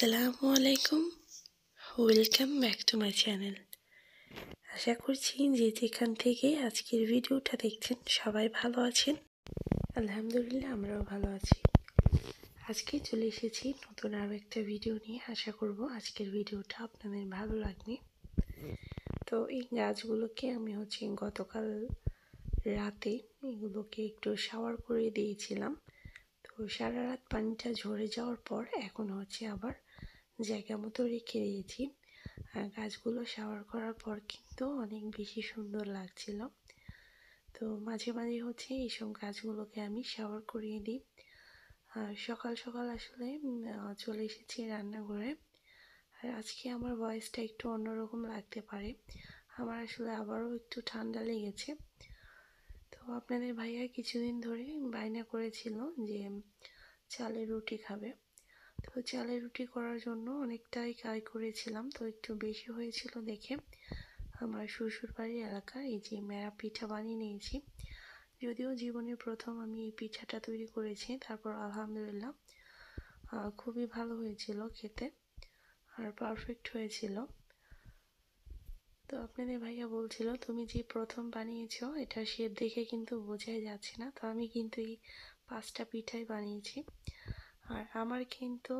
আসসালামু আলাইকুম, welcome back to my channel. আশা করছি যে যেখান থেকে আজকের ভিডিওটা দেখছেন সবাই ভালো আছেন। আলহামদুলিল্লাহ আমরাও ভালো আছি। আজকে চলে এসেছি নতুন আরও একটা ভিডিও নিয়ে। আশা করব আজকের ভিডিওটা আপনাদের ভালো লাগবে। তো এই গাছগুলোকে আমি গতকাল রাতে এগুলোকে একটু শাওয়ার করে দিয়েছিলাম। তো সারা রাত পানিটা ঝরে যাওয়ার পর এখন আবার জায়গা মতো রেখে দিয়েছি। আর গাছগুলো শাওয়ার করার পর কিন্তু অনেক বেশি সুন্দর লাগছিল। তো মাঝে মাঝে এইসব গাছগুলোকে আমি শাওয়ার করিয়ে দিই। আর সকাল সকাল আসলে চলে এসেছি রান্নাঘরে। আর আজকে আমার ভয়েসটা একটু অন্যরকম লাগতে পারে, আমার আসলে আবারও একটু ঠান্ডা লেগেছে। তো আপনাদের ভাইয়া কিছুদিন ধরে বায়না করেছিল যে চালের রুটি খাবে। তো চালের রুটি করার জন্য অনেকটাই কাজ করেছিলাম। তো একটু বেশি হয়েছিল দেখে আমার শ্বশুরবাড়ির এলাকার এই যে মেরা পিঠা বানিয়ে নিয়েছি। যদিও জীবনের প্রথম আমি এই পিঠাটা তৈরি করেছি, তারপর আলহামদুলিল্লাহ খুবই ভালো হয়েছিল খেতে আর পারফেক্ট হয়েছিল। তো আপনাদের ভাইয়া বলছিল তুমি যে প্রথম বানিয়েছো এটা শেপ দেখে কিন্তু বোঝাই যাচ্ছে না। তো আমি কিন্তু এই 5টা পিঠাই বানিয়েছি। আর আমার কিন্তু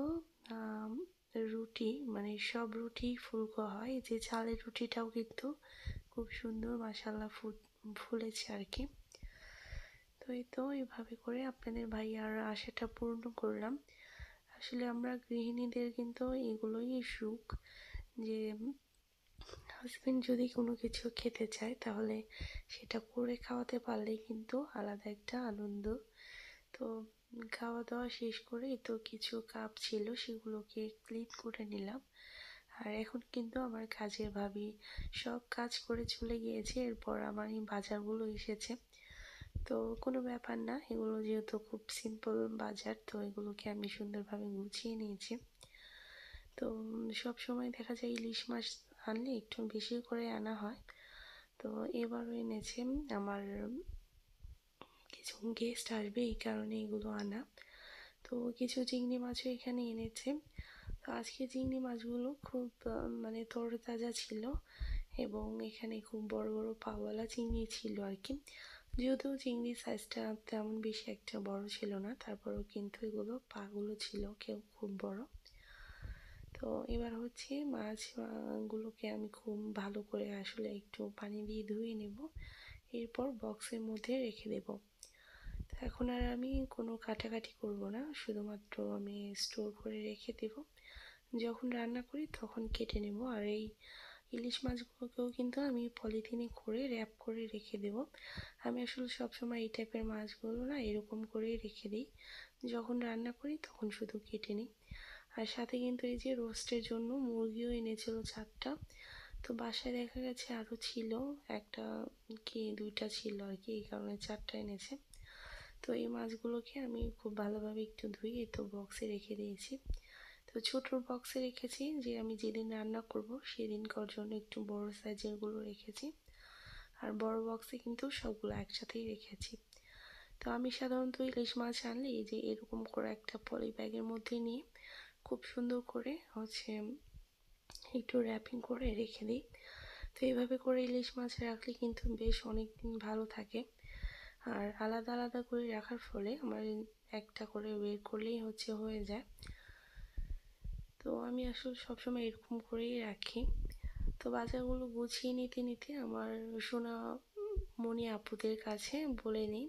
রুটি সব রুটি ফুলকো হয়, যে চালের রুটিটাও কিন্তু খুব সুন্দর মাশাআল্লাহ ফুলেছে আর কি। তো এইভাবে করে আপনাদের ভাইয়ার আশাটা পূর্ণ করলাম। আসলে আমরা গৃহিণীদের কিন্তু এগুলোই সুখ, যে হাজবেন্ড যদি কোনো কিছু খেতে চায় তাহলে সেটা করে খাওয়াতে পারলেই কিন্তু আলাদা একটা আনন্দ। তো খাওয়া দাওয়া শেষ করে তো কিছু কাপ ছিল সেগুলোকে ক্লিন করে নিলাম। আর এখন কিন্তু আমার কাজের ভাবি সব কাজ করে চলে গিয়েছে। এরপর আমার এই বাজারগুলো এসেছে। তো কোনো ব্যাপার না, এগুলো যেহেতু খুব সিম্পল বাজার, তো এগুলোকে আমি সুন্দরভাবে গুছিয়ে নিয়েছি। তো সব সময় দেখা যায় ইলিশ মাছ আনলে একটু বেশি করে আনা হয়। তো এবারও এনেছে, আমার কিছু গেস্ট আসবে এই কারণে এগুলো আনা। তো কিছু চিংড়ি মাছও এখানে এনেছে। তো আজকে চিংড়ি মাছগুলো খুব তরতাজা ছিল এবং এখানে খুব বড় বড় পাওয়ালা চিংড়ি ছিল আর কি। যদিও চিংড়ির সাইজটা তেমন বেশি একটা বড় ছিল না, তারপরেও কিন্তু এগুলো পাগুলো ছিল খুব বড়। তো এবার মাছগুলোকে আমি খুব ভালো করে আসলে একটু পানি দিয়ে ধুয়ে নেব, এরপর বক্সের মধ্যে রেখে দেব। তো এখন আর আমি কোনো কাটাকাটি করব না, শুধুমাত্র আমি স্টোর করে রেখে দেব। যখন রান্না করি তখন কেটে নেব। আর এই ইলিশ মাছগুলোকেও কিন্তু আমি পলিথিনে করে র্যাপ করে রেখে দেব। আমি আসলে সবসময় এই টাইপের মাছগুলো না এরকম করেই রেখে দিই, যখন রান্না করি তখন শুধু কেটে নিই। আর সাথে কিন্তু এই যে রোস্টের জন্য মুরগিও এনেছিল 4টা। তো বাসায় দেখা গেছে আরও ছিল, একটা কি 2টা ছিল আর কি, এই কারণে 4টা এনেছে। তো এই মাছগুলোকে আমি খুব ভালোভাবে একটু ধুয়ে তো বক্সে রেখে দিয়েছি। তো ছোটোর বক্সে রেখেছি, যে আমি যেদিন রান্না করব সেদিনকার জন্য একটু বড় সাইজেরগুলো রেখেছি। আর বড় বক্সে কিন্তু সবগুলো একসাথেই রেখেছি। তো আমি সাধারণত ইলিশ মাছ আনলে এই যে এরকম করে একটা পলি ব্যাগের মধ্যে নিয়ে খুব সুন্দর করে একটু র্যাপিং করে রেখে দিই। তো এইভাবে করে ইলিশ মাছ রাখলে কিন্তু বেশ অনেক দিন ভালো থাকে। আর আলাদা আলাদা করে রাখার ফলে আমার একটা করে বের করলেই হয়ে যায়। তো আমি আসলে সবসময় এরকম করেই রাখি। তো বাজারগুলো গুছিয়ে নিতে নিতে আমার সোনা মনি আপুদের কাছে বলে নিই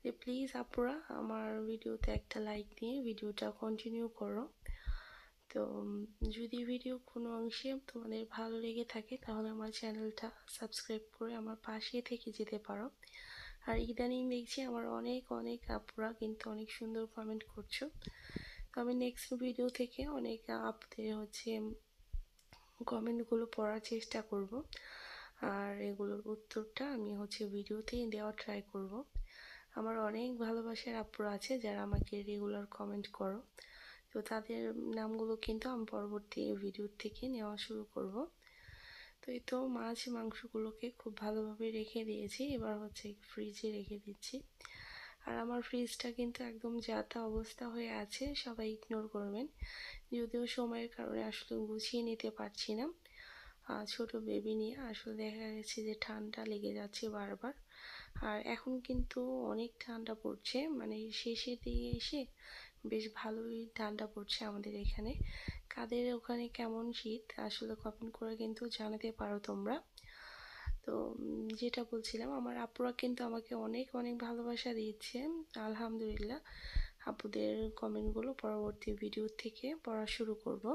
যে প্লিজ আপুরা আমার ভিডিওতে একটা লাইক দিয়ে ভিডিওটা কন্টিনিউ করো। তো যদি ভিডিও কোনো অংশে তোমাদের ভালো লেগে থাকে তাহলে আমার চ্যানেলটা সাবস্ক্রাইব করে আমার পাশে থেকে যেতে পারো। আর ইদানিং দেখছি আমার অনেক অনেক আপুরা কিন্তু অনেক সুন্দর কমেন্ট করছো। তো আমি নেক্সট ভিডিও থেকে অনেক আপুদের কমেন্টগুলো পড়ার চেষ্টা করব, আর এগুলোর উত্তরটা আমি ভিডিওতেই দেওয়ার ট্রাই করব। আমার অনেক ভালোবাসার আপুরা আছে যারা আমাকে রেগুলার কমেন্ট করো। তো তাদের নামগুলো কিন্তু আমি পরবর্তী ভিডিও থেকে নেওয়া শুরু করব। তো এই তো মাংসগুলোকে খুব ভালোভাবে রেখে দিয়েছি, এবার ফ্রিজে রেখে দিচ্ছি। আর আমার ফ্রিজটা কিন্তু একদম যাতা অবস্থা হয়ে আছে, সবাই ইগনোর করবেন। যদিও সময়ের কারণে আসলে গুছিয়ে নিতে পারছি না। ছোট বেবি নিয়ে আসলে দেখা গেছে যে ঠান্ডা লেগে যাচ্ছে বারবার। আর এখন কিন্তু অনেক ঠান্ডা পড়ছে, মানে শেষের দিকে এসে বেশ ভালোই ঠান্ডা পড়ছে আমাদের এখানে। কাদের ওখানে কেমন শীত আসলে কমেন্ট করে কিন্তু জানাতে পারো তোমরা। তো যেটা বলছিলাম, আমার আপুরা কিন্তু আমাকে অনেক অনেক ভালোবাসা দিচ্ছে, আলহামদুলিল্লাহ। আপুদের কমেন্টগুলো পরবর্তী ভিডিও থেকে পড়া শুরু করব।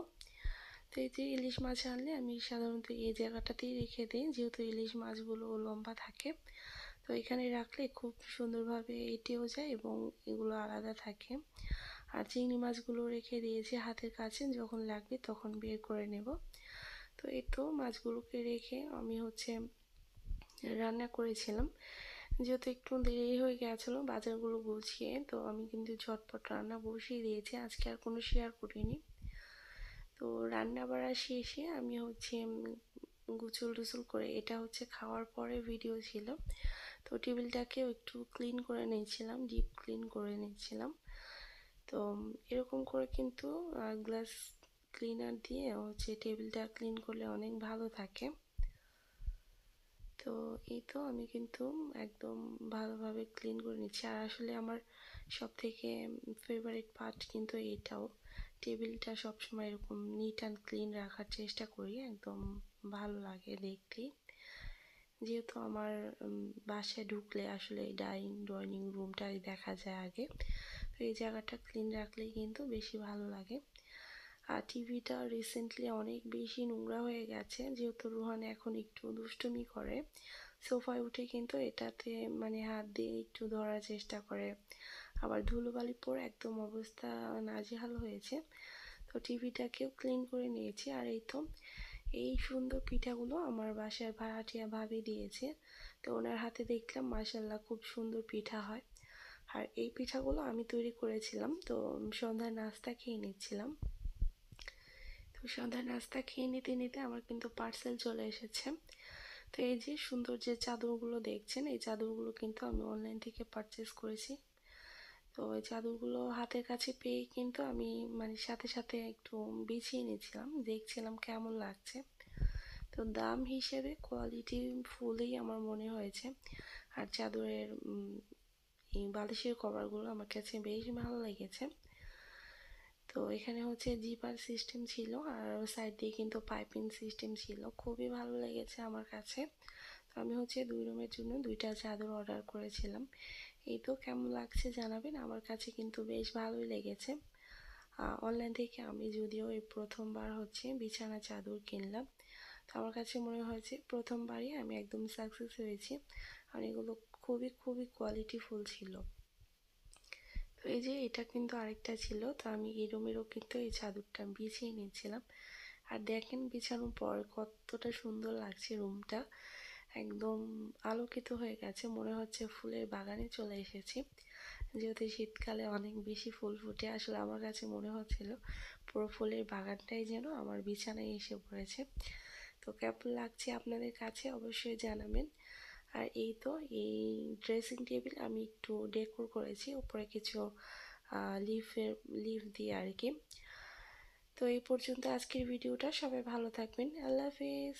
তো এই যে ইলিশ মাছ আনলে আমি সাধারণত এই জায়গাটাতেই রেখে দিই, যেহেতু ইলিশ মাছগুলো লম্বা থাকে। তো এখানে রাখলে খুব সুন্দরভাবে এঁটেও যায় এবং এগুলো আলাদা থাকে। আর চিংড়ি মাছগুলো রেখে দিয়েছি হাতের কাছে, যখন লাগবে তখন বের করে নেব। তো এই তো মাছগুলোকে রেখে আমি রান্না করেছিলাম। যেহেতু একটু দেরি হয়ে গেছিলো বাজারগুলো গুছিয়ে, তো আমি কিন্তু ঝটপট রান্না বসিয়ে দিয়েছি, আজকে আর কোনো শেয়ার করিনি। তো রান্না বাড়া শেষে আমি গোসল টোসল করে, এটা খাওয়ার পরে ভিডিও ছিল, তো টেবিলটাকেও একটু ক্লিন করে নিয়েছিলাম, ডিপ ক্লিন করে নিয়েছিলাম। তো এরকম করে কিন্তু গ্লাস ক্লিনার দিয়ে টেবিলটা ক্লিন করলে অনেক ভালো থাকে। তো এই তো আমি কিন্তু একদম ভালোভাবে ক্লিন করে নিচ্ছি। আর আসলে আমার সব থেকে ফেভারিট পার্ট কিন্তু এটাও, টেবিলটা সবসময় এরকম নিট অ্যান্ড ক্লিন রাখার চেষ্টা করি, একদম ভালো লাগে দেখতে। যেহেতু আমার বাসায় ঢুকলে আসলে ডাইনিং রুমটাই দেখা যায় আগে, তো এই জায়গাটা ক্লিন রাখলেই কিন্তু বেশি ভালো লাগে। আর টিভিটা রিসেন্টলি অনেক বেশি নোংরা হয়ে গেছে, যেহেতু রুহান এখন একটু দুষ্টুমি করে, সোফায় উঠে কিন্তু এটাতে মানে হাত দিয়ে একটু ধরার চেষ্টা করে, আবার ধুলোবালি পরে একদম অবস্থা নাজেহাল হয়েছে। তো টিভিটাকেও ক্লিন করে নিয়েছি। আর এই সুন্দর পিঠাগুলো আমার বাসার ভাড়াটিয়া ভাবি দিয়েছে, তো ওনার হাতে দেখলাম মাশাল্লাহ খুব সুন্দর পিঠা হয়। আর এই পিঠাগুলো আমি তৈরি করেছিলাম। তো সন্ধ্যার নাস্তা খেয়ে নিচ্ছিলাম। তো সন্ধ্যার নাস্তা খেয়ে নিতে নিতে আমার কিন্তু পার্সেল চলে এসেছে। তো এই যে সুন্দর যে চাদরগুলো দেখছেন, এই চাদরগুলো কিন্তু আমি অনলাইন থেকে পারচেস করেছি। তো এই চাদরগুলো হাতের কাছে পেয়ে কিন্তু আমি মানে সাথে সাথে একটু বিছিয়ে নিয়েছিলাম, দেখছিলাম কেমন লাগছে। তো দাম হিসেবে কোয়ালিটি ফুলই আমার মনে হয়েছে। আর চাদরের এই বালিশের কভারগুলো আমার কাছে বেশ ভালো লেগেছে। তো এখানে জিপার সিস্টেম ছিল, আর সাইড দিয়ে কিন্তু পাইপিং সিস্টেম ছিল, খুবই ভালো লেগেছে আমার কাছে। তো আমি 2 রুমের জন্য 2টা চাদর অর্ডার করেছিলাম। এই তো কেমন লাগছে জানাবেন, আমার কাছে কিন্তু বেশ ভালোই লেগেছে। অনলাইন থেকে আমি যদিও এই প্রথমবার বিছানা চাদর কিনলাম, তো আমার কাছে মনে হয়েছে প্রথমবারই আমি একদম সাকসেস হয়েছি। আর এগুলো খুবই খুবই কোয়ালিটিফুল ছিল। তো এই যে এটা কিন্তু আরেকটা ছিল, তো আমি এই রুমেরও কিন্তু এই চাদরটা বিছিয়ে নিয়েছিলাম। আর দেখেন বিছানোর পর কতটা সুন্দর লাগছে রুমটা, একদম আলোকিত হয়ে গেছে, মনে হচ্ছে ফুলের বাগানে চলে এসেছি। যেহেতু শীতকালে অনেক বেশি ফুল ফুটে, আসলে আমার কাছে মনে হচ্ছিল পুরো ফুলের বাগানটাই যেন আমার বিছানায় এসে পড়েছে। তো কেমন লাগছে আপনাদের কাছে অবশ্যই জানাবেন। আর এই তো এই ড্রেসিং টেবিল আমি একটু ডেকোর করেছি, উপরে কিছু লিফ দিয়ে আর কি। তো এই পর্যন্ত আজকের ভিডিওটা, সবাই ভালো থাকবেন, আল্লাহ হাফিজ।